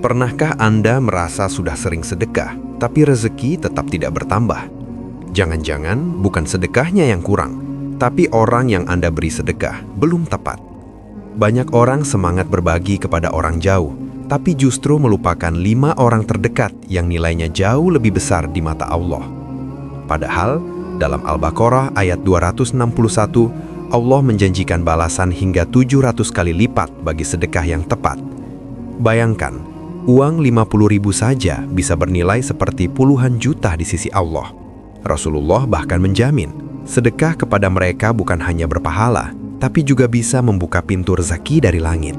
Pernahkah Anda merasa sudah sering sedekah, tapi rezeki tetap tidak bertambah? Jangan-jangan bukan sedekahnya yang kurang, tapi orang yang Anda beri sedekah belum tepat. Banyak orang semangat berbagi kepada orang jauh, tapi justru melupakan 5 orang terdekat yang nilainya jauh lebih besar di mata Allah. Padahal, dalam Al-Baqarah ayat 261, Allah menjanjikan balasan hingga 700 kali lipat bagi sedekah yang tepat. Bayangkan, uang 50.000 saja bisa bernilai seperti puluhan juta di sisi Allah. Rasulullah bahkan menjamin, sedekah kepada mereka bukan hanya berpahala, tapi juga bisa membuka pintu rezeki dari langit.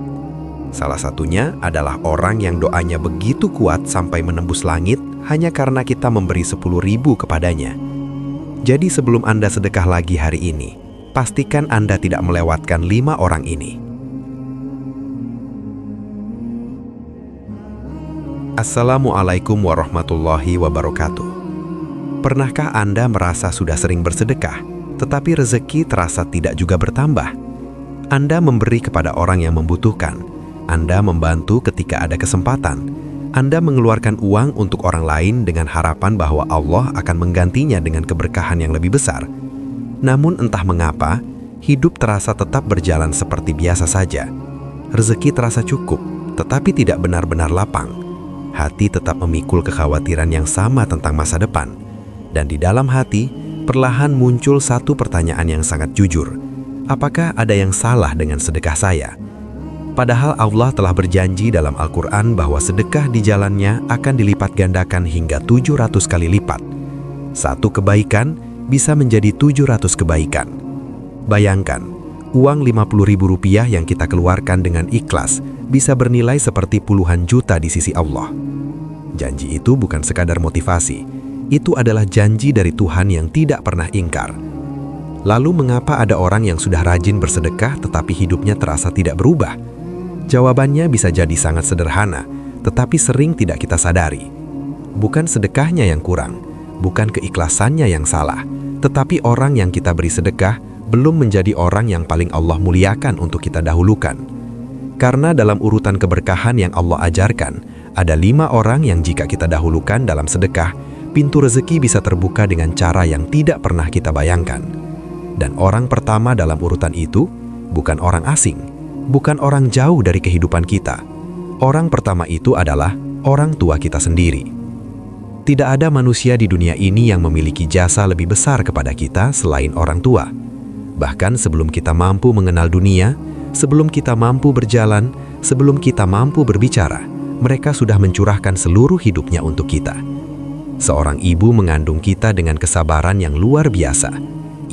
Salah satunya adalah orang yang doanya begitu kuat sampai menembus langit hanya karena kita memberi 10.000 kepadanya. Jadi sebelum Anda sedekah lagi hari ini, pastikan Anda tidak melewatkan 5 orang ini. Assalamualaikum warahmatullahi wabarakatuh. Pernahkah Anda merasa sudah sering bersedekah, tetapi rezeki terasa tidak juga bertambah? Anda memberi kepada orang yang membutuhkan, Anda membantu ketika ada kesempatan, Anda mengeluarkan uang untuk orang lain dengan harapan bahwa Allah akan menggantinya dengan keberkahan yang lebih besar. Namun entah mengapa, hidup terasa tetap berjalan seperti biasa saja. Rezeki terasa cukup, tetapi tidak benar-benar lapang. Hati tetap memikul kekhawatiran yang sama tentang masa depan. Dan di dalam hati, perlahan muncul satu pertanyaan yang sangat jujur. Apakah ada yang salah dengan sedekah saya? Padahal Allah telah berjanji dalam Al-Quran bahwa sedekah di jalannya akan dilipat gandakan hingga 700 kali lipat. Satu kebaikan bisa menjadi 700 kebaikan. Bayangkan, uang Rp50.000 yang kita keluarkan dengan ikhlas bisa bernilai seperti puluhan juta di sisi Allah. Janji itu bukan sekadar motivasi, itu adalah janji dari Tuhan yang tidak pernah ingkar. Lalu mengapa ada orang yang sudah rajin bersedekah tetapi hidupnya terasa tidak berubah? Jawabannya bisa jadi sangat sederhana, tetapi sering tidak kita sadari. Bukan sedekahnya yang kurang, bukan keikhlasannya yang salah, tetapi orang yang kita beri sedekah belum menjadi orang yang paling Allah muliakan untuk kita dahulukan. Karena dalam urutan keberkahan yang Allah ajarkan, ada 5 orang yang jika kita dahulukan dalam sedekah, pintu rezeki bisa terbuka dengan cara yang tidak pernah kita bayangkan. Dan orang pertama dalam urutan itu bukan orang asing, bukan orang jauh dari kehidupan kita. Orang pertama itu adalah orang tua kita sendiri. Tidak ada manusia di dunia ini yang memiliki jasa lebih besar kepada kita selain orang tua. Bahkan sebelum kita mampu mengenal dunia, sebelum kita mampu berjalan, sebelum kita mampu berbicara, mereka sudah mencurahkan seluruh hidupnya untuk kita. Seorang ibu mengandung kita dengan kesabaran yang luar biasa.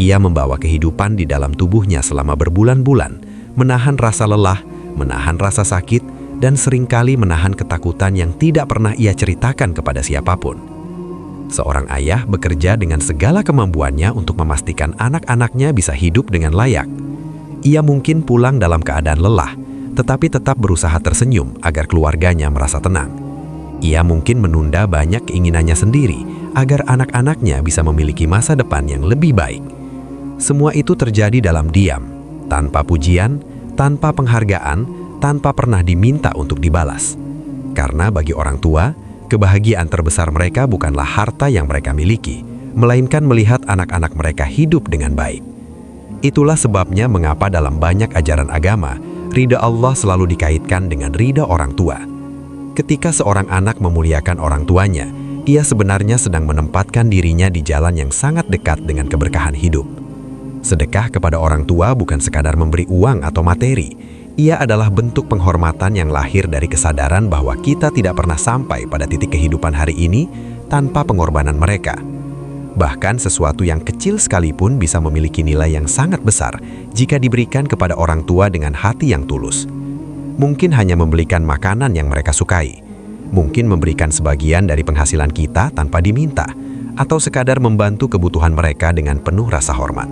Ia membawa kehidupan di dalam tubuhnya selama berbulan-bulan, menahan rasa lelah, menahan rasa sakit, dan seringkali menahan ketakutan yang tidak pernah ia ceritakan kepada siapapun. Seorang ayah bekerja dengan segala kemampuannya untuk memastikan anak-anaknya bisa hidup dengan layak. Ia mungkin pulang dalam keadaan lelah, tetapi tetap berusaha tersenyum agar keluarganya merasa tenang. Ia mungkin menunda banyak keinginannya sendiri agar anak-anaknya bisa memiliki masa depan yang lebih baik. Semua itu terjadi dalam diam, tanpa pujian, tanpa penghargaan, tanpa pernah diminta untuk dibalas. Karena bagi orang tua, kebahagiaan terbesar mereka bukanlah harta yang mereka miliki, melainkan melihat anak-anak mereka hidup dengan baik. Itulah sebabnya mengapa dalam banyak ajaran agama, ridha Allah selalu dikaitkan dengan ridha orang tua. Ketika seorang anak memuliakan orang tuanya, ia sebenarnya sedang menempatkan dirinya di jalan yang sangat dekat dengan keberkahan hidup. Sedekah kepada orang tua bukan sekadar memberi uang atau materi. Ia adalah bentuk penghormatan yang lahir dari kesadaran bahwa kita tidak pernah sampai pada titik kehidupan hari ini tanpa pengorbanan mereka. Bahkan sesuatu yang kecil sekalipun bisa memiliki nilai yang sangat besar jika diberikan kepada orang tua dengan hati yang tulus. Mungkin hanya membelikan makanan yang mereka sukai, mungkin memberikan sebagian dari penghasilan kita tanpa diminta, atau sekadar membantu kebutuhan mereka dengan penuh rasa hormat.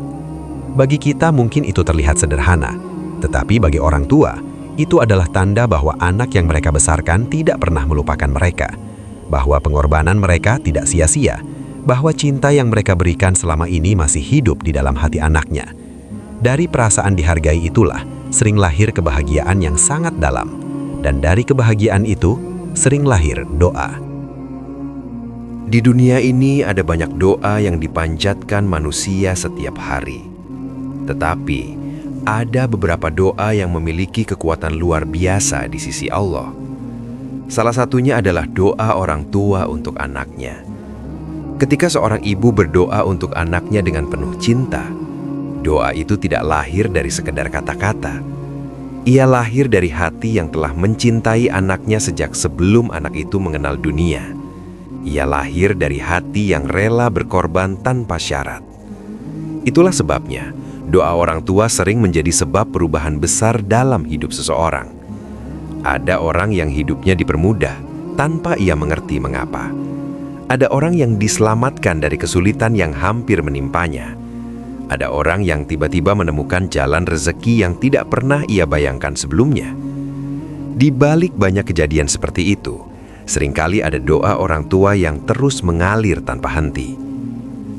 Bagi kita mungkin itu terlihat sederhana, tetapi bagi orang tua, itu adalah tanda bahwa anak yang mereka besarkan tidak pernah melupakan mereka, bahwa pengorbanan mereka tidak sia-sia, bahwa cinta yang mereka berikan selama ini masih hidup di dalam hati anaknya. Dari perasaan dihargai itulah sering lahir kebahagiaan yang sangat dalam. Dan dari kebahagiaan itu, sering lahir doa. Di dunia ini ada banyak doa yang dipanjatkan manusia setiap hari. Tetapi, ada beberapa doa yang memiliki kekuatan luar biasa di sisi Allah. Salah satunya adalah doa orang tua untuk anaknya. Ketika seorang ibu berdoa untuk anaknya dengan penuh cinta, doa itu tidak lahir dari sekedar kata-kata. Ia lahir dari hati yang telah mencintai anaknya sejak sebelum anak itu mengenal dunia. Ia lahir dari hati yang rela berkorban tanpa syarat. Itulah sebabnya, doa orang tua sering menjadi sebab perubahan besar dalam hidup seseorang. Ada orang yang hidupnya dipermudah tanpa ia mengerti mengapa. Ada orang yang diselamatkan dari kesulitan yang hampir menimpanya. Ada orang yang tiba-tiba menemukan jalan rezeki yang tidak pernah ia bayangkan sebelumnya. Di balik banyak kejadian seperti itu, seringkali ada doa orang tua yang terus mengalir tanpa henti.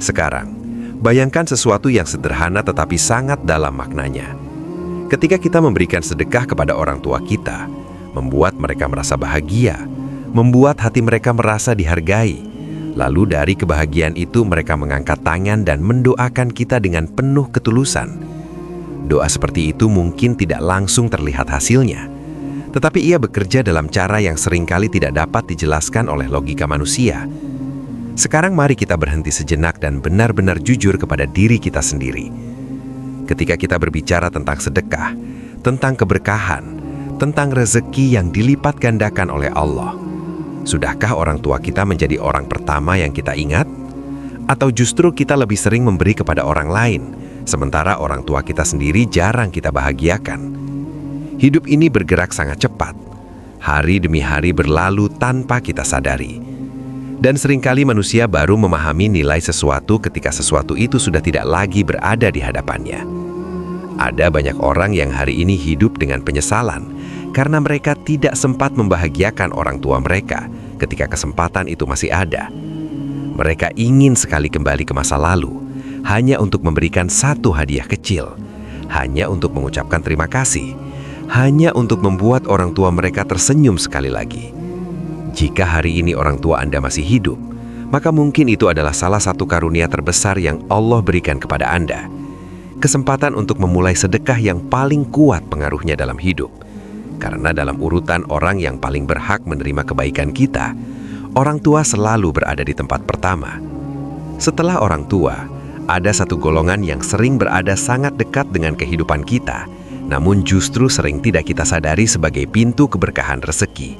Sekarang, bayangkan sesuatu yang sederhana tetapi sangat dalam maknanya. Ketika kita memberikan sedekah kepada orang tua kita, membuat mereka merasa bahagia, membuat hati mereka merasa dihargai. Lalu dari kebahagiaan itu mereka mengangkat tangan dan mendoakan kita dengan penuh ketulusan. Doa seperti itu mungkin tidak langsung terlihat hasilnya, tetapi ia bekerja dalam cara yang seringkali tidak dapat dijelaskan oleh logika manusia. Sekarang mari kita berhenti sejenak dan benar-benar jujur kepada diri kita sendiri. Ketika kita berbicara tentang sedekah, tentang keberkahan, tentang rezeki yang dilipat gandakan oleh Allah, sudahkah orang tua kita menjadi orang pertama yang kita ingat? Atau justru kita lebih sering memberi kepada orang lain, sementara orang tua kita sendiri jarang kita bahagiakan? Hidup ini bergerak sangat cepat. Hari demi hari berlalu tanpa kita sadari. Dan seringkali manusia baru memahami nilai sesuatu ketika sesuatu itu sudah tidak lagi berada di hadapannya. Ada banyak orang yang hari ini hidup dengan penyesalan karena mereka tidak sempat membahagiakan orang tua mereka ketika kesempatan itu masih ada. Mereka ingin sekali kembali ke masa lalu, hanya untuk memberikan satu hadiah kecil, hanya untuk mengucapkan terima kasih, hanya untuk membuat orang tua mereka tersenyum sekali lagi. Jika hari ini orang tua Anda masih hidup, maka mungkin itu adalah salah satu karunia terbesar yang Allah berikan kepada Anda. Kesempatan untuk memulai sedekah yang paling kuat pengaruhnya dalam hidup. Karena dalam urutan orang yang paling berhak menerima kebaikan kita, orang tua selalu berada di tempat pertama. Setelah orang tua, ada satu golongan yang sering berada sangat dekat dengan kehidupan kita, namun justru sering tidak kita sadari sebagai pintu keberkahan rezeki.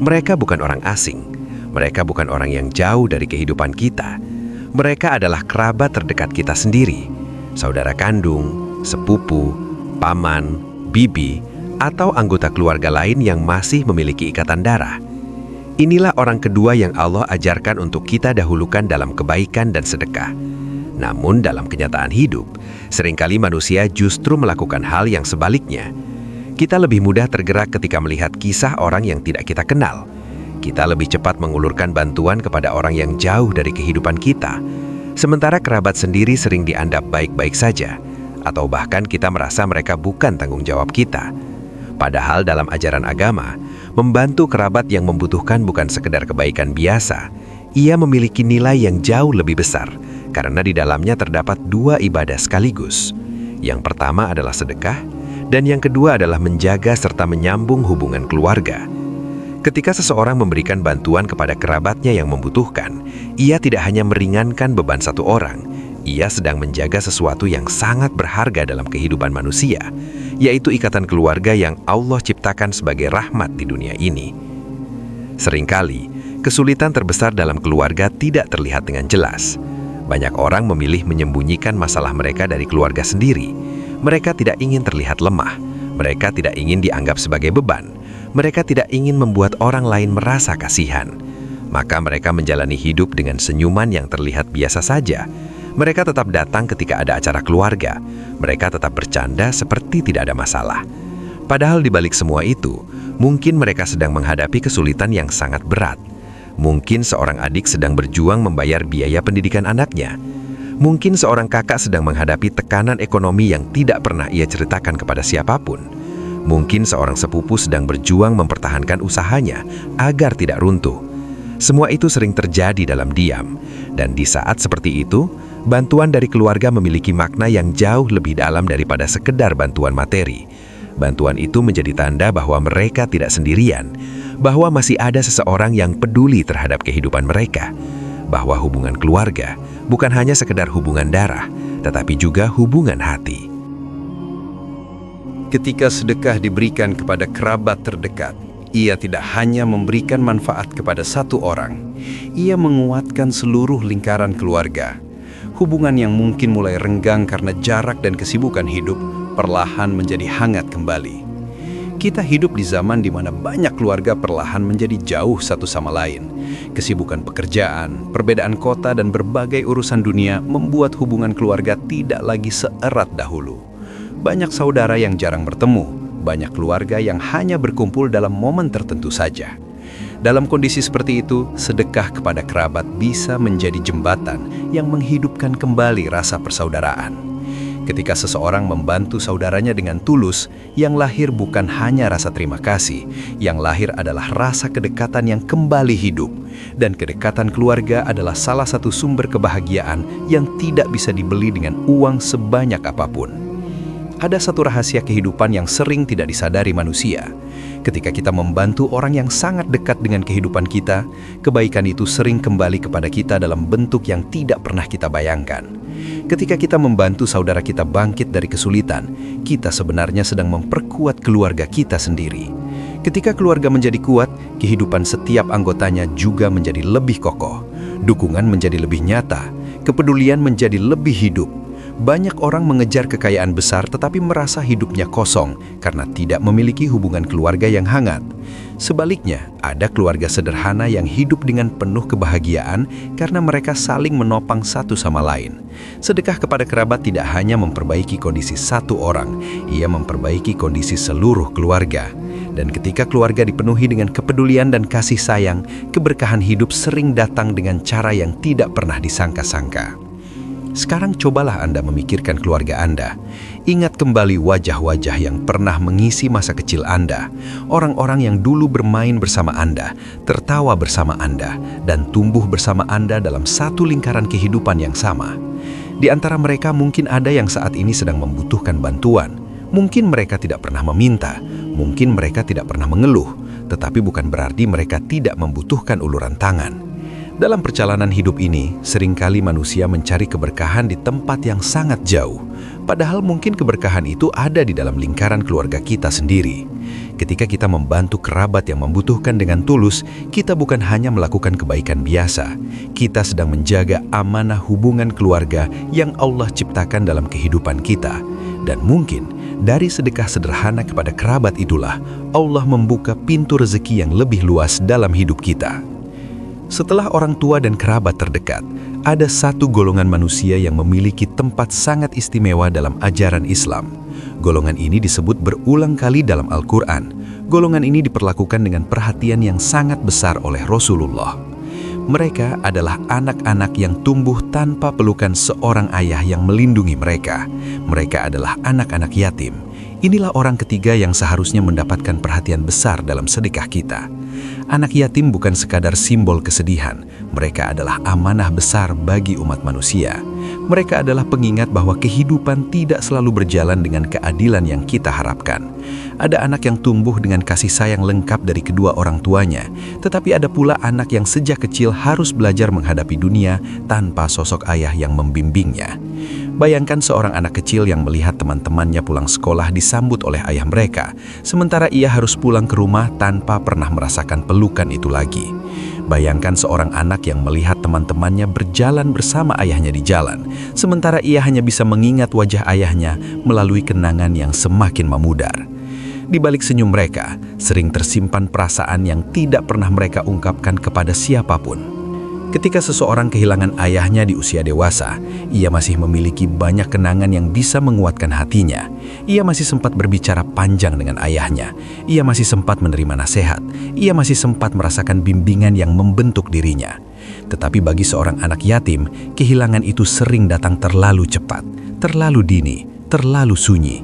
Mereka bukan orang asing, mereka bukan orang yang jauh dari kehidupan kita. Mereka adalah kerabat terdekat kita sendiri, saudara kandung, sepupu, paman, bibi, atau anggota keluarga lain yang masih memiliki ikatan darah. Inilah orang kedua yang Allah ajarkan untuk kita dahulukan dalam kebaikan dan sedekah. Namun dalam kenyataan hidup, seringkali manusia justru melakukan hal yang sebaliknya. Kita lebih mudah tergerak ketika melihat kisah orang yang tidak kita kenal. Kita lebih cepat mengulurkan bantuan kepada orang yang jauh dari kehidupan kita, sementara kerabat sendiri sering dianggap baik-baik saja, atau bahkan kita merasa mereka bukan tanggung jawab kita. Padahal dalam ajaran agama, membantu kerabat yang membutuhkan bukan sekedar kebaikan biasa, ia memiliki nilai yang jauh lebih besar, karena di dalamnya terdapat dua ibadah sekaligus. Yang pertama adalah sedekah, dan yang kedua adalah menjaga serta menyambung hubungan keluarga. Ketika seseorang memberikan bantuan kepada kerabatnya yang membutuhkan, ia tidak hanya meringankan beban satu orang, ia sedang menjaga sesuatu yang sangat berharga dalam kehidupan manusia, yaitu ikatan keluarga yang Allah ciptakan sebagai rahmat di dunia ini. Seringkali, kesulitan terbesar dalam keluarga tidak terlihat dengan jelas. Banyak orang memilih menyembunyikan masalah mereka dari keluarga sendiri. Mereka tidak ingin terlihat lemah. Mereka tidak ingin dianggap sebagai beban. Mereka tidak ingin membuat orang lain merasa kasihan. Maka mereka menjalani hidup dengan senyuman yang terlihat biasa saja. Mereka tetap datang ketika ada acara keluarga. Mereka tetap bercanda seperti tidak ada masalah. Padahal di balik semua itu, mungkin mereka sedang menghadapi kesulitan yang sangat berat. Mungkin seorang adik sedang berjuang membayar biaya pendidikan anaknya. Mungkin seorang kakak sedang menghadapi tekanan ekonomi yang tidak pernah ia ceritakan kepada siapapun. Mungkin seorang sepupu sedang berjuang mempertahankan usahanya agar tidak runtuh. Semua itu sering terjadi dalam diam, dan di saat seperti itu, bantuan dari keluarga memiliki makna yang jauh lebih dalam daripada sekedar bantuan materi. Bantuan itu menjadi tanda bahwa mereka tidak sendirian, bahwa masih ada seseorang yang peduli terhadap kehidupan mereka, bahwa hubungan keluarga bukan hanya sekedar hubungan darah, tetapi juga hubungan hati. Ketika sedekah diberikan kepada kerabat terdekat, ia tidak hanya memberikan manfaat kepada satu orang, ia menguatkan seluruh lingkaran keluarga. Hubungan yang mungkin mulai renggang karena jarak dan kesibukan hidup, perlahan menjadi hangat kembali. Kita hidup di zaman di mana banyak keluarga perlahan menjadi jauh satu sama lain. Kesibukan pekerjaan, perbedaan kota, dan berbagai urusan dunia membuat hubungan keluarga tidak lagi seerat dahulu. Banyak saudara yang jarang bertemu, banyak keluarga yang hanya berkumpul dalam momen tertentu saja. Dalam kondisi seperti itu, sedekah kepada kerabat bisa menjadi jembatan yang menghidupkan kembali rasa persaudaraan. Ketika seseorang membantu saudaranya dengan tulus, yang lahir bukan hanya rasa terima kasih, yang lahir adalah rasa kedekatan yang kembali hidup. Dan kedekatan keluarga adalah salah satu sumber kebahagiaan yang tidak bisa dibeli dengan uang sebanyak apapun. Ada satu rahasia kehidupan yang sering tidak disadari manusia. Ketika kita membantu orang yang sangat dekat dengan kehidupan kita, kebaikan itu sering kembali kepada kita dalam bentuk yang tidak pernah kita bayangkan. Ketika kita membantu saudara kita bangkit dari kesulitan, kita sebenarnya sedang memperkuat keluarga kita sendiri. Ketika keluarga menjadi kuat, kehidupan setiap anggotanya juga menjadi lebih kokoh. Dukungan menjadi lebih nyata, kepedulian menjadi lebih hidup. Banyak orang mengejar kekayaan besar tetapi merasa hidupnya kosong karena tidak memiliki hubungan keluarga yang hangat. Sebaliknya, ada keluarga sederhana yang hidup dengan penuh kebahagiaan karena mereka saling menopang satu sama lain. Sedekah kepada kerabat tidak hanya memperbaiki kondisi satu orang, ia memperbaiki kondisi seluruh keluarga. Dan ketika keluarga dipenuhi dengan kepedulian dan kasih sayang, keberkahan hidup sering datang dengan cara yang tidak pernah disangka-sangka. Sekarang cobalah Anda memikirkan keluarga Anda. Ingat kembali wajah-wajah yang pernah mengisi masa kecil Anda. Orang-orang yang dulu bermain bersama Anda, tertawa bersama Anda, dan tumbuh bersama Anda dalam satu lingkaran kehidupan yang sama. Di antara mereka mungkin ada yang saat ini sedang membutuhkan bantuan. Mungkin mereka tidak pernah meminta, mungkin mereka tidak pernah mengeluh, tetapi bukan berarti mereka tidak membutuhkan uluran tangan. Dalam perjalanan hidup ini, seringkali manusia mencari keberkahan di tempat yang sangat jauh. Padahal mungkin keberkahan itu ada di dalam lingkaran keluarga kita sendiri. Ketika kita membantu kerabat yang membutuhkan dengan tulus, kita bukan hanya melakukan kebaikan biasa. Kita sedang menjaga amanah hubungan keluarga yang Allah ciptakan dalam kehidupan kita. Dan mungkin dari sedekah sederhana kepada kerabat itulah Allah membuka pintu rezeki yang lebih luas dalam hidup kita. Setelah orang tua dan kerabat terdekat, ada satu golongan manusia yang memiliki tempat sangat istimewa dalam ajaran Islam. Golongan ini disebut berulang kali dalam Al-Quran. Golongan ini diperlakukan dengan perhatian yang sangat besar oleh Rasulullah. Mereka adalah anak-anak yang tumbuh tanpa pelukan seorang ayah yang melindungi mereka. Mereka adalah anak-anak yatim. Inilah orang ketiga yang seharusnya mendapatkan perhatian besar dalam sedekah kita. Anak yatim bukan sekadar simbol kesedihan, mereka adalah amanah besar bagi umat manusia. Mereka adalah pengingat bahwa kehidupan tidak selalu berjalan dengan keadilan yang kita harapkan. Ada anak yang tumbuh dengan kasih sayang lengkap dari kedua orang tuanya, tetapi ada pula anak yang sejak kecil harus belajar menghadapi dunia tanpa sosok ayah yang membimbingnya. Bayangkan seorang anak kecil yang melihat teman-temannya pulang sekolah disambut oleh ayah mereka, sementara ia harus pulang ke rumah tanpa pernah merasakan pelukan itu lagi. Bayangkan seorang anak yang melihat teman-temannya berjalan bersama ayahnya di jalan, sementara ia hanya bisa mengingat wajah ayahnya melalui kenangan yang semakin memudar. Di balik senyum mereka, sering tersimpan perasaan yang tidak pernah mereka ungkapkan kepada siapapun. Ketika seseorang kehilangan ayahnya di usia dewasa, ia masih memiliki banyak kenangan yang bisa menguatkan hatinya. Ia masih sempat berbicara panjang dengan ayahnya. Ia masih sempat menerima nasihat. Ia masih sempat merasakan bimbingan yang membentuk dirinya. Tetapi bagi seorang anak yatim, kehilangan itu sering datang terlalu cepat, terlalu dini, terlalu sunyi.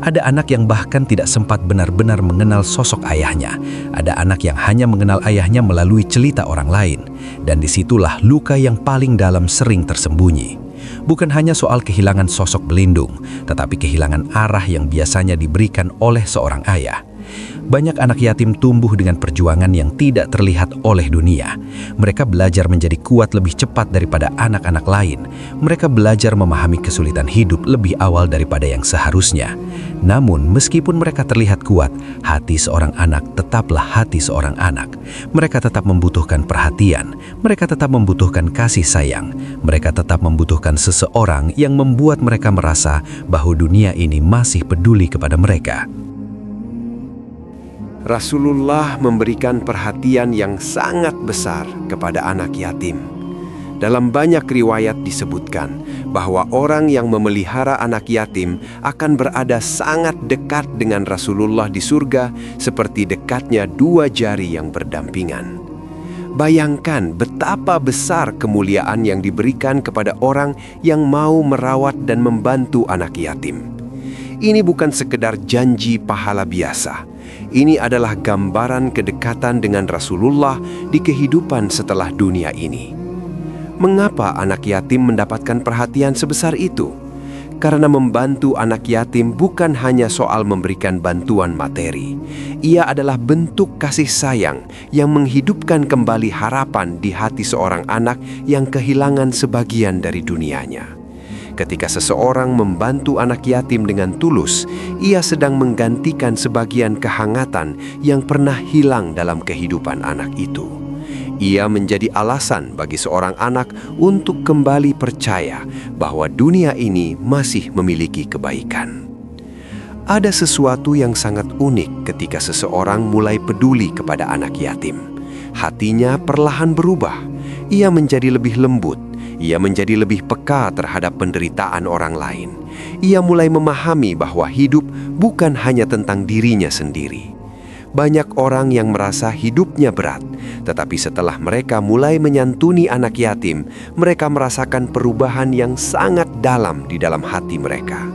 Ada anak yang bahkan tidak sempat benar-benar mengenal sosok ayahnya. Ada anak yang hanya mengenal ayahnya melalui cerita orang lain. Dan disitulah luka yang paling dalam sering tersembunyi. Bukan hanya soal kehilangan sosok pelindung, tetapi kehilangan arah yang biasanya diberikan oleh seorang ayah. Banyak anak yatim tumbuh dengan perjuangan yang tidak terlihat oleh dunia. Mereka belajar menjadi kuat lebih cepat daripada anak-anak lain. Mereka belajar memahami kesulitan hidup lebih awal daripada yang seharusnya. Namun, meskipun mereka terlihat kuat, hati seorang anak tetaplah hati seorang anak. Mereka tetap membutuhkan perhatian. Mereka tetap membutuhkan kasih sayang. Mereka tetap membutuhkan seseorang yang membuat mereka merasa bahwa dunia ini masih peduli kepada mereka. Rasulullah memberikan perhatian yang sangat besar kepada anak yatim. Dalam banyak riwayat disebutkan bahwa orang yang memelihara anak yatim akan berada sangat dekat dengan Rasulullah di surga seperti dekatnya dua jari yang berdampingan. Bayangkan betapa besar kemuliaan yang diberikan kepada orang yang mau merawat dan membantu anak yatim. Ini bukan sekedar janji pahala biasa. Ini adalah gambaran kedekatan dengan Rasulullah di kehidupan setelah dunia ini. Mengapa anak yatim mendapatkan perhatian sebesar itu? Karena membantu anak yatim bukan hanya soal memberikan bantuan materi. Ia adalah bentuk kasih sayang yang menghidupkan kembali harapan di hati seorang anak yang kehilangan sebagian dari dunianya. Ketika seseorang membantu anak yatim dengan tulus, ia sedang menggantikan sebagian kehangatan yang pernah hilang dalam kehidupan anak itu. Ia menjadi alasan bagi seorang anak untuk kembali percaya bahwa dunia ini masih memiliki kebaikan. Ada sesuatu yang sangat unik ketika seseorang mulai peduli kepada anak yatim. Hatinya perlahan berubah. Ia menjadi lebih lembut. Ia menjadi lebih peka terhadap penderitaan orang lain. Ia mulai memahami bahwa hidup bukan hanya tentang dirinya sendiri. Banyak orang yang merasa hidupnya berat, tetapi setelah mereka mulai menyantuni anak yatim, mereka merasakan perubahan yang sangat dalam di dalam hati mereka.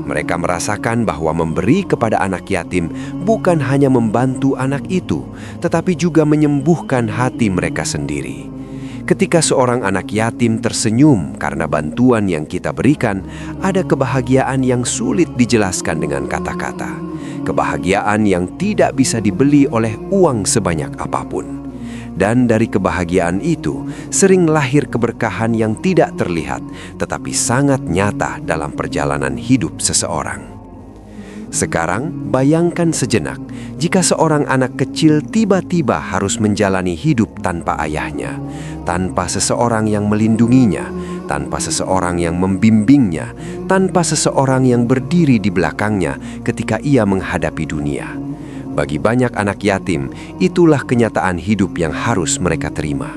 Mereka merasakan bahwa memberi kepada anak yatim bukan hanya membantu anak itu, tetapi juga menyembuhkan hati mereka sendiri. Ketika seorang anak yatim tersenyum karena bantuan yang kita berikan, ada kebahagiaan yang sulit dijelaskan dengan kata-kata. Kebahagiaan yang tidak bisa dibeli oleh uang sebanyak apapun. Dan dari kebahagiaan itu, sering lahir keberkahan yang tidak terlihat, tetapi sangat nyata dalam perjalanan hidup seseorang. Sekarang, bayangkan sejenak jika seorang anak kecil tiba-tiba harus menjalani hidup tanpa ayahnya, tanpa seseorang yang melindunginya, tanpa seseorang yang membimbingnya, tanpa seseorang yang berdiri di belakangnya ketika ia menghadapi dunia. Bagi banyak anak yatim, itulah kenyataan hidup yang harus mereka terima.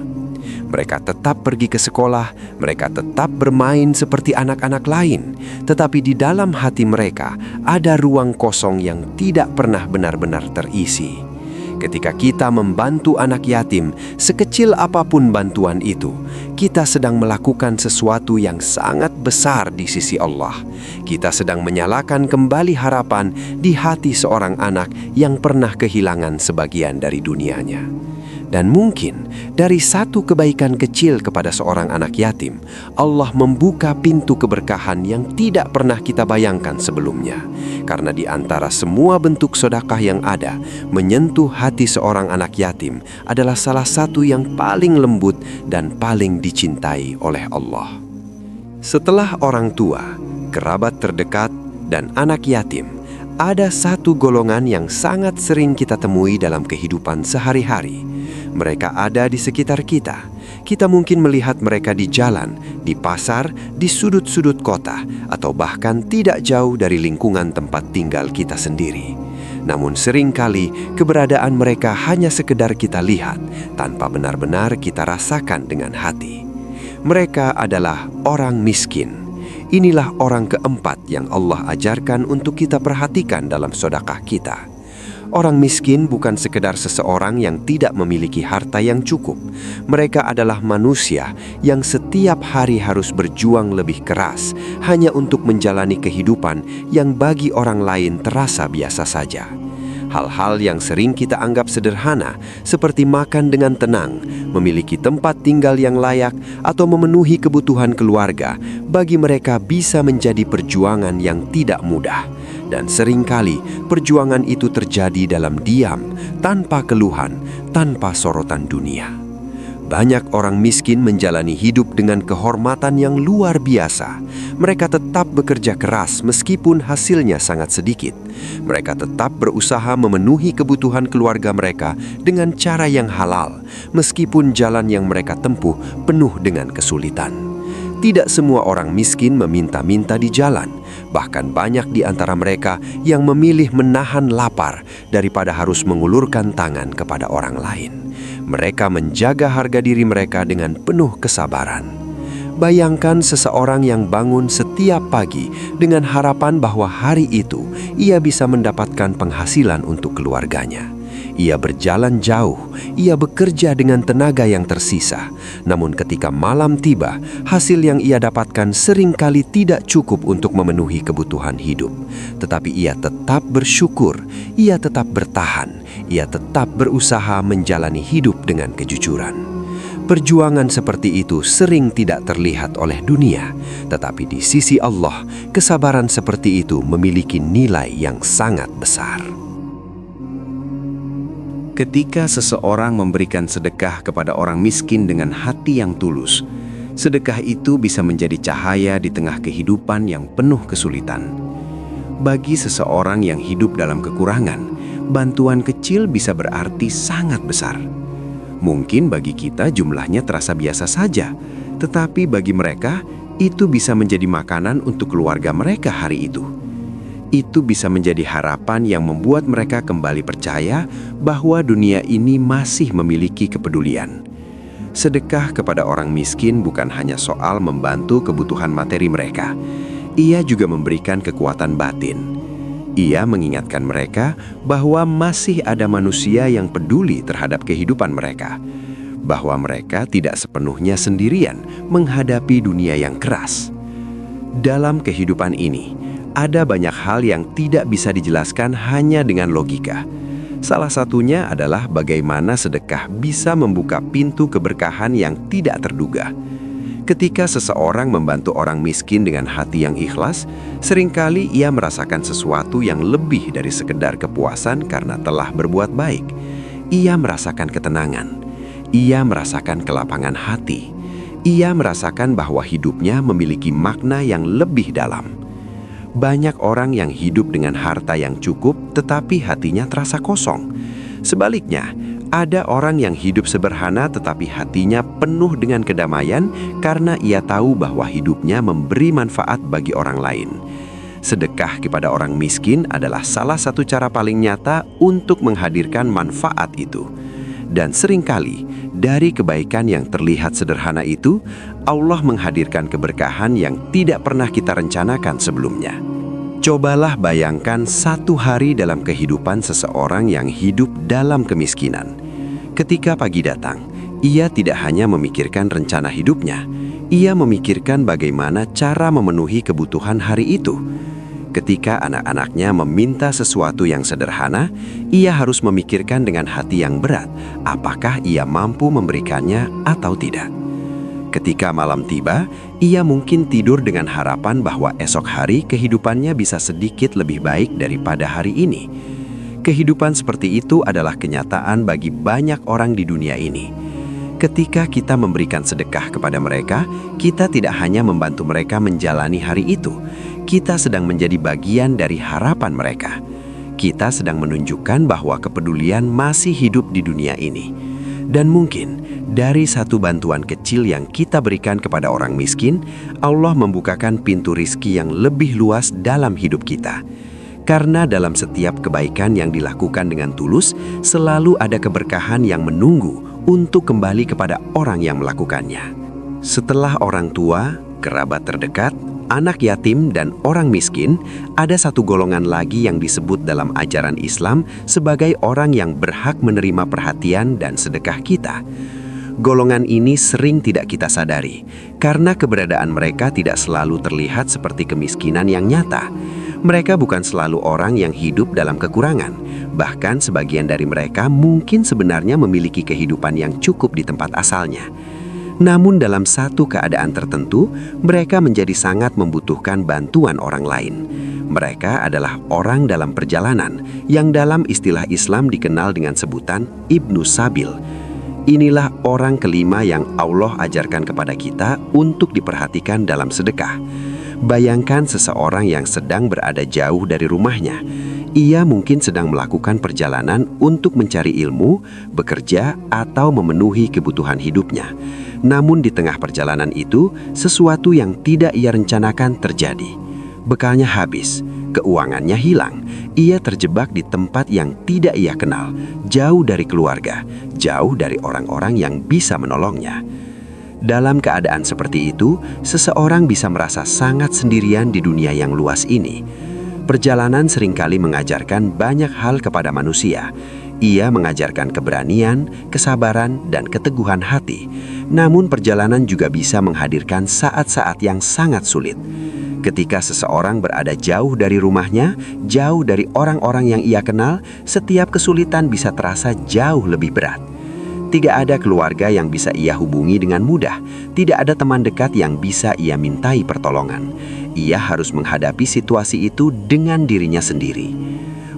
Mereka tetap pergi ke sekolah, mereka tetap bermain seperti anak-anak lain, tetapi di dalam hati mereka ada ruang kosong yang tidak pernah benar-benar terisi. Ketika kita membantu anak yatim, sekecil apapun bantuan itu, kita sedang melakukan sesuatu yang sangat besar di sisi Allah. Kita sedang menyalakan kembali harapan di hati seorang anak yang pernah kehilangan sebagian dari dunianya. Dan mungkin dari satu kebaikan kecil kepada seorang anak yatim, Allah membuka pintu keberkahan yang tidak pernah kita bayangkan sebelumnya. Karena di antara semua bentuk sedekah yang ada, menyentuh hati seorang anak yatim adalah salah satu yang paling lembut dan paling dicintai oleh Allah. Setelah orang tua, kerabat terdekat, dan anak yatim, ada satu golongan yang sangat sering kita temui dalam kehidupan sehari-hari. Mereka ada di sekitar kita. Kita mungkin melihat mereka di jalan, di pasar, di sudut-sudut kota, atau bahkan tidak jauh dari lingkungan tempat tinggal kita sendiri. Namun seringkali keberadaan mereka hanya sekedar kita lihat, tanpa benar-benar kita rasakan dengan hati. Mereka adalah orang miskin. Inilah orang keempat yang Allah ajarkan untuk kita perhatikan dalam sedekah kita. Orang miskin bukan sekedar seseorang yang tidak memiliki harta yang cukup. Mereka adalah manusia yang setiap hari harus berjuang lebih keras hanya untuk menjalani kehidupan yang bagi orang lain terasa biasa saja. Hal-hal yang sering kita anggap sederhana, seperti makan dengan tenang, memiliki tempat tinggal yang layak, atau memenuhi kebutuhan keluarga, bagi mereka bisa menjadi perjuangan yang tidak mudah. Dan seringkali perjuangan itu terjadi dalam diam, tanpa keluhan, tanpa sorotan dunia. Banyak orang miskin menjalani hidup dengan kehormatan yang luar biasa. Mereka tetap bekerja keras meskipun hasilnya sangat sedikit. Mereka tetap berusaha memenuhi kebutuhan keluarga mereka dengan cara yang halal, meskipun jalan yang mereka tempuh penuh dengan kesulitan. Tidak semua orang miskin meminta-minta di jalan. Bahkan banyak di antara mereka yang memilih menahan lapar daripada harus mengulurkan tangan kepada orang lain. Mereka menjaga harga diri mereka dengan penuh kesabaran. Bayangkan seseorang yang bangun setiap pagi dengan harapan bahwa hari itu ia bisa mendapatkan penghasilan untuk keluarganya. Ia berjalan jauh, ia bekerja dengan tenaga yang tersisa. Namun ketika malam tiba, hasil yang ia dapatkan seringkali tidak cukup untuk memenuhi kebutuhan hidup. Tetapi ia tetap bersyukur, ia tetap bertahan, ia tetap berusaha menjalani hidup dengan kejujuran. Perjuangan seperti itu sering tidak terlihat oleh dunia, tetapi di sisi Allah, kesabaran seperti itu memiliki nilai yang sangat besar. Ketika seseorang memberikan sedekah kepada orang miskin dengan hati yang tulus, sedekah itu bisa menjadi cahaya di tengah kehidupan yang penuh kesulitan. Bagi seseorang yang hidup dalam kekurangan, bantuan kecil bisa berarti sangat besar. Mungkin bagi kita jumlahnya terasa biasa saja, tetapi bagi mereka itu bisa menjadi makanan untuk keluarga mereka hari itu. Itu bisa menjadi harapan yang membuat mereka kembali percaya bahwa dunia ini masih memiliki kepedulian. Sedekah kepada orang miskin bukan hanya soal membantu kebutuhan materi mereka. Ia juga memberikan kekuatan batin. Ia mengingatkan mereka bahwa masih ada manusia yang peduli terhadap kehidupan mereka, bahwa mereka tidak sepenuhnya sendirian menghadapi dunia yang keras. Dalam kehidupan ini, ada banyak hal yang tidak bisa dijelaskan hanya dengan logika. Salah satunya adalah bagaimana sedekah bisa membuka pintu keberkahan yang tidak terduga. Ketika seseorang membantu orang miskin dengan hati yang ikhlas, seringkali ia merasakan sesuatu yang lebih dari sekedar kepuasan karena telah berbuat baik. Ia merasakan ketenangan. Ia merasakan kelapangan hati. Ia merasakan bahwa hidupnya memiliki makna yang lebih dalam. Banyak orang yang hidup dengan harta yang cukup, tetapi hatinya terasa kosong. Sebaliknya, ada orang yang hidup sederhana tetapi hatinya penuh dengan kedamaian karena ia tahu bahwa hidupnya memberi manfaat bagi orang lain. Sedekah kepada orang miskin adalah salah satu cara paling nyata untuk menghadirkan manfaat itu. Dan seringkali, dari kebaikan yang terlihat sederhana itu, Allah menghadirkan keberkahan yang tidak pernah kita rencanakan sebelumnya. Cobalah bayangkan satu hari dalam kehidupan seseorang yang hidup dalam kemiskinan. Ketika pagi datang, ia tidak hanya memikirkan rencana hidupnya, ia memikirkan bagaimana cara memenuhi kebutuhan hari itu. Ketika anak-anaknya meminta sesuatu yang sederhana, ia harus memikirkan dengan hati yang berat, apakah ia mampu memberikannya atau tidak. Ketika malam tiba, ia mungkin tidur dengan harapan bahwa esok hari kehidupannya bisa sedikit lebih baik daripada hari ini. Kehidupan seperti itu adalah kenyataan bagi banyak orang di dunia ini. Ketika kita memberikan sedekah kepada mereka, kita tidak hanya membantu mereka menjalani hari itu, kita sedang menjadi bagian dari harapan mereka. Kita sedang menunjukkan bahwa kepedulian masih hidup di dunia ini. Dan mungkin dari satu bantuan kecil yang kita berikan kepada orang miskin, Allah membukakan pintu rizki yang lebih luas dalam hidup kita. Karena dalam setiap kebaikan yang dilakukan dengan tulus, selalu ada keberkahan yang menunggu untuk kembali kepada orang yang melakukannya. Setelah orang tua, kerabat terdekat, anak yatim dan orang miskin, ada satu golongan lagi yang disebut dalam ajaran Islam sebagai orang yang berhak menerima perhatian dan sedekah kita. Golongan ini sering tidak kita sadari, karena keberadaan mereka tidak selalu terlihat seperti kemiskinan yang nyata. Mereka bukan selalu orang yang hidup dalam kekurangan. Bahkan sebagian dari mereka mungkin sebenarnya memiliki kehidupan yang cukup di tempat asalnya. Namun dalam satu keadaan tertentu, mereka menjadi sangat membutuhkan bantuan orang lain. Mereka adalah orang dalam perjalanan, yang dalam istilah Islam dikenal dengan sebutan Ibnu Sabil. Inilah orang kelima yang Allah ajarkan kepada kita untuk diperhatikan dalam sedekah. Bayangkan seseorang yang sedang berada jauh dari rumahnya. Ia mungkin sedang melakukan perjalanan untuk mencari ilmu, bekerja, atau memenuhi kebutuhan hidupnya. Namun di tengah perjalanan itu, sesuatu yang tidak ia rencanakan terjadi. Bekalnya habis, keuangannya hilang. Ia terjebak di tempat yang tidak ia kenal, jauh dari keluarga, jauh dari orang-orang yang bisa menolongnya. Dalam keadaan seperti itu, seseorang bisa merasa sangat sendirian di dunia yang luas ini. Perjalanan seringkali mengajarkan banyak hal kepada manusia. Ia mengajarkan keberanian, kesabaran, dan keteguhan hati. Namun perjalanan juga bisa menghadirkan saat-saat yang sangat sulit. Ketika seseorang berada jauh dari rumahnya, jauh dari orang-orang yang ia kenal, setiap kesulitan bisa terasa jauh lebih berat. Tidak ada keluarga yang bisa ia hubungi dengan mudah. Tidak ada teman dekat yang bisa ia mintai pertolongan. Ia harus menghadapi situasi itu dengan dirinya sendiri.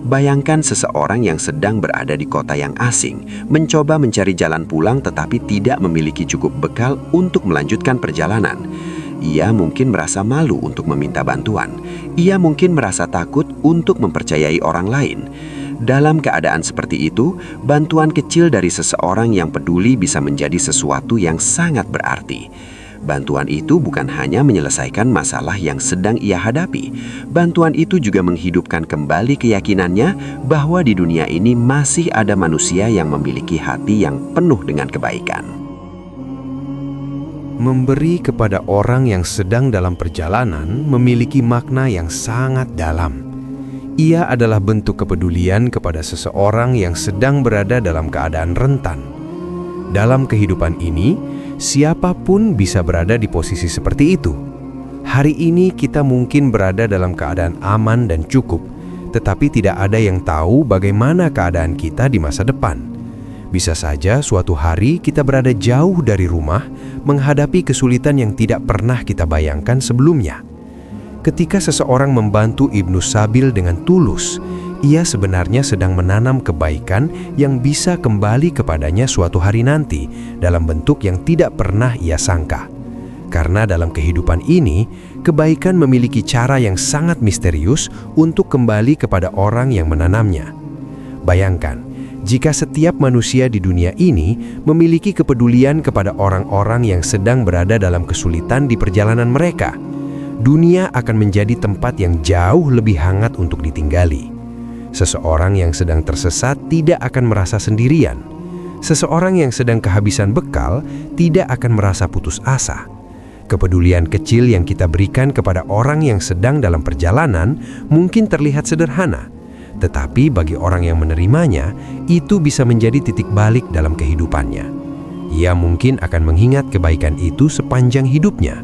Bayangkan seseorang yang sedang berada di kota yang asing, mencoba mencari jalan pulang tetapi tidak memiliki cukup bekal untuk melanjutkan perjalanan. Ia mungkin merasa malu untuk meminta bantuan. Ia mungkin merasa takut untuk mempercayai orang lain. Dalam keadaan seperti itu, bantuan kecil dari seseorang yang peduli bisa menjadi sesuatu yang sangat berarti. Bantuan itu bukan hanya menyelesaikan masalah yang sedang ia hadapi. Bantuan itu juga menghidupkan kembali keyakinannya bahwa di dunia ini masih ada manusia yang memiliki hati yang penuh dengan kebaikan. Memberi kepada orang yang sedang dalam perjalanan memiliki makna yang sangat dalam. Ia adalah bentuk kepedulian kepada seseorang yang sedang berada dalam keadaan rentan. Dalam kehidupan ini, siapapun bisa berada di posisi seperti itu. Hari ini kita mungkin berada dalam keadaan aman dan cukup, tetapi tidak ada yang tahu bagaimana keadaan kita di masa depan. Bisa saja suatu hari kita berada jauh dari rumah, menghadapi kesulitan yang tidak pernah kita bayangkan sebelumnya. Ketika seseorang membantu Ibnu Sabil dengan tulus, ia sebenarnya sedang menanam kebaikan yang bisa kembali kepadanya suatu hari nanti dalam bentuk yang tidak pernah ia sangka. Karena dalam kehidupan ini, kebaikan memiliki cara yang sangat misterius untuk kembali kepada orang yang menanamnya. Bayangkan, jika setiap manusia di dunia ini memiliki kepedulian kepada orang-orang yang sedang berada dalam kesulitan di perjalanan mereka, dunia akan menjadi tempat yang jauh lebih hangat untuk ditinggali. Seseorang yang sedang tersesat tidak akan merasa sendirian. Seseorang yang sedang kehabisan bekal tidak akan merasa putus asa. Kepedulian kecil yang kita berikan kepada orang yang sedang dalam perjalanan mungkin terlihat sederhana, tetapi bagi orang yang menerimanya, itu bisa menjadi titik balik dalam kehidupannya. Ia mungkin akan mengingat kebaikan itu sepanjang hidupnya.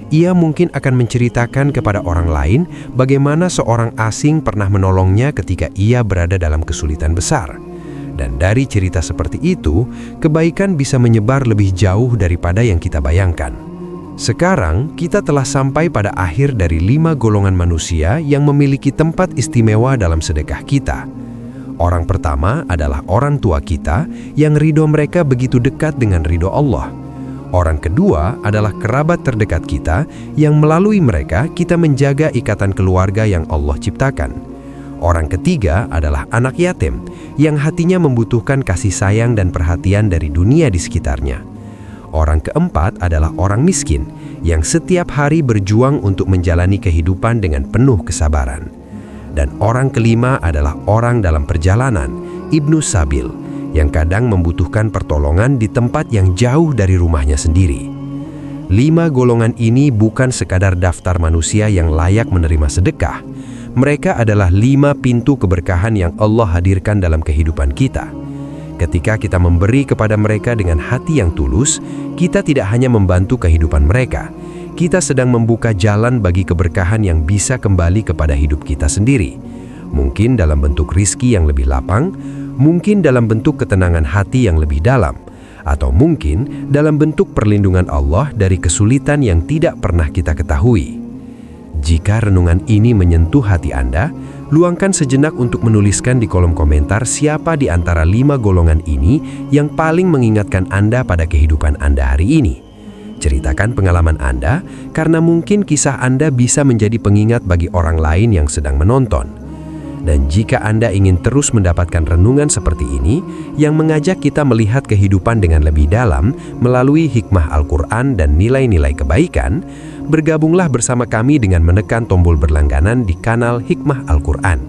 Ia mungkin akan menceritakan kepada orang lain bagaimana seorang asing pernah menolongnya ketika ia berada dalam kesulitan besar. Dan dari cerita seperti itu, kebaikan bisa menyebar lebih jauh daripada yang kita bayangkan. Sekarang, kita telah sampai pada akhir dari 5 golongan manusia yang memiliki tempat istimewa dalam sedekah kita. Orang pertama adalah orang tua kita yang ridho mereka begitu dekat dengan ridho Allah. Orang kedua adalah kerabat terdekat kita yang melalui mereka kita menjaga ikatan keluarga yang Allah ciptakan. Orang ketiga adalah anak yatim yang hatinya membutuhkan kasih sayang dan perhatian dari dunia di sekitarnya. Orang keempat adalah orang miskin yang setiap hari berjuang untuk menjalani kehidupan dengan penuh kesabaran. Dan orang kelima adalah orang dalam perjalanan, Ibnu Sabil, yang kadang membutuhkan pertolongan di tempat yang jauh dari rumahnya sendiri. 5 golongan ini bukan sekadar daftar manusia yang layak menerima sedekah. Mereka adalah 5 pintu keberkahan yang Allah hadirkan dalam kehidupan kita. Ketika kita memberi kepada mereka dengan hati yang tulus, kita tidak hanya membantu kehidupan mereka, kita sedang membuka jalan bagi keberkahan yang bisa kembali kepada hidup kita sendiri. Mungkin dalam bentuk rizki yang lebih lapang, mungkin dalam bentuk ketenangan hati yang lebih dalam, atau mungkin dalam bentuk perlindungan Allah dari kesulitan yang tidak pernah kita ketahui. Jika renungan ini menyentuh hati Anda, luangkan sejenak untuk menuliskan di kolom komentar siapa di antara 5 golongan ini yang paling mengingatkan Anda pada kehidupan Anda hari ini. Ceritakan pengalaman Anda, karena mungkin kisah Anda bisa menjadi pengingat bagi orang lain yang sedang menonton. Dan jika Anda ingin terus mendapatkan renungan seperti ini, yang mengajak kita melihat kehidupan dengan lebih dalam melalui hikmah Al-Quran dan nilai-nilai kebaikan, bergabunglah bersama kami dengan menekan tombol berlangganan di kanal Hikmah Al-Quran.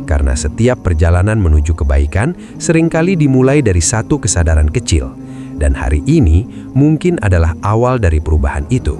Karena setiap perjalanan menuju kebaikan seringkali dimulai dari satu kesadaran kecil, dan hari ini mungkin adalah awal dari perubahan itu.